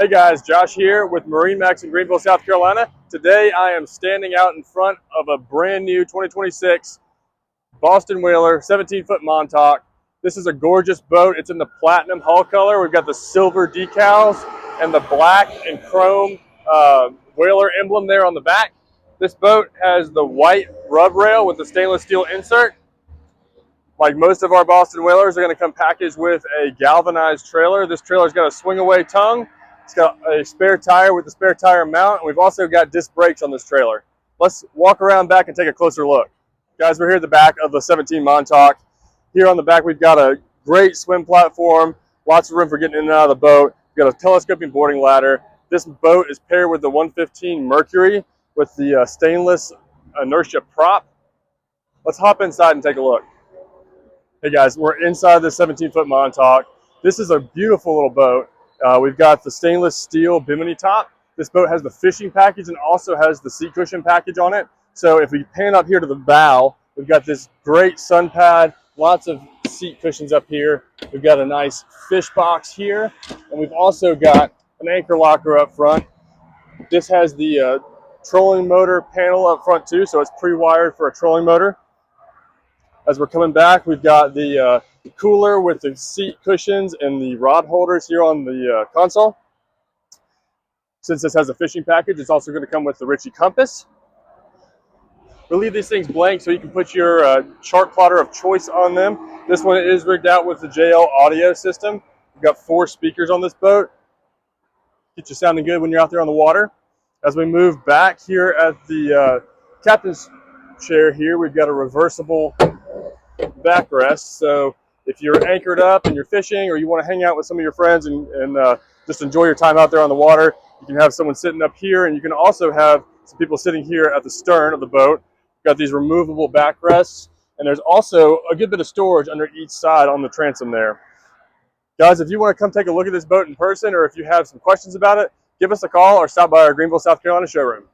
Hey guys, Josh here with MarineMax in Greenville, South Carolina. Today I am standing out in front of a brand new 2026 Boston Whaler 17-foot Montauk. This is a gorgeous boat. It's in the platinum hull color. We've got the silver decals and the black and chrome Whaler emblem there on the back. This boat has the white rub rail with the stainless steel insert. Like most of our Boston Whalers, are going to come packaged with a galvanized trailer. This trailer's got a swing away tongue. It's got a spare tire with the spare tire mount, and we've also got disc brakes on this trailer. Let's walk around back and take a closer look. Guys, we're here at the back of the 17 Montauk. Here on the back, we've got a great swim platform, lots of room for getting in and out of the boat. We've got a telescoping boarding ladder. This boat is paired with the 115 Mercury with the stainless inertia prop. Let's hop inside and take a look. Hey guys, we're inside the 17-foot Montauk. This is a beautiful little boat. We've got the stainless steel bimini top. This boat has the fishing package and also has the seat cushion package on it. So if we pan up here to the bow, we've got this great sun pad, lots of seat cushions up here. We've got a nice fish box here, and we've also got an anchor locker up front. This has the trolling motor panel up front too, so it's pre-wired for a trolling motor. As we're coming back, we've got the cooler with the seat cushions and the rod holders here on the console. Since this has a fishing package, it's also going to come with the Ritchie compass. We'll leave these things blank so you can put your chart plotter of choice on them. This one is rigged out with the JL audio system. We've got 4 speakers on this boat. Get you sounding good when you're out there on the water. As we move back here at the captain's chair here, we've got a reversible backrest. So if you're anchored up and you're fishing, or you want to hang out with some of your friends and just enjoy your time out there on the water, you can have someone sitting up here, and you can also have some people sitting here at the stern of the boat. We've got these removable backrests, and there's also a good bit of storage under each side on the transom there. Guys, if you want to come take a look at this boat in person, or if you have some questions about it, give us a call or stop by our Greenville, South Carolina showroom.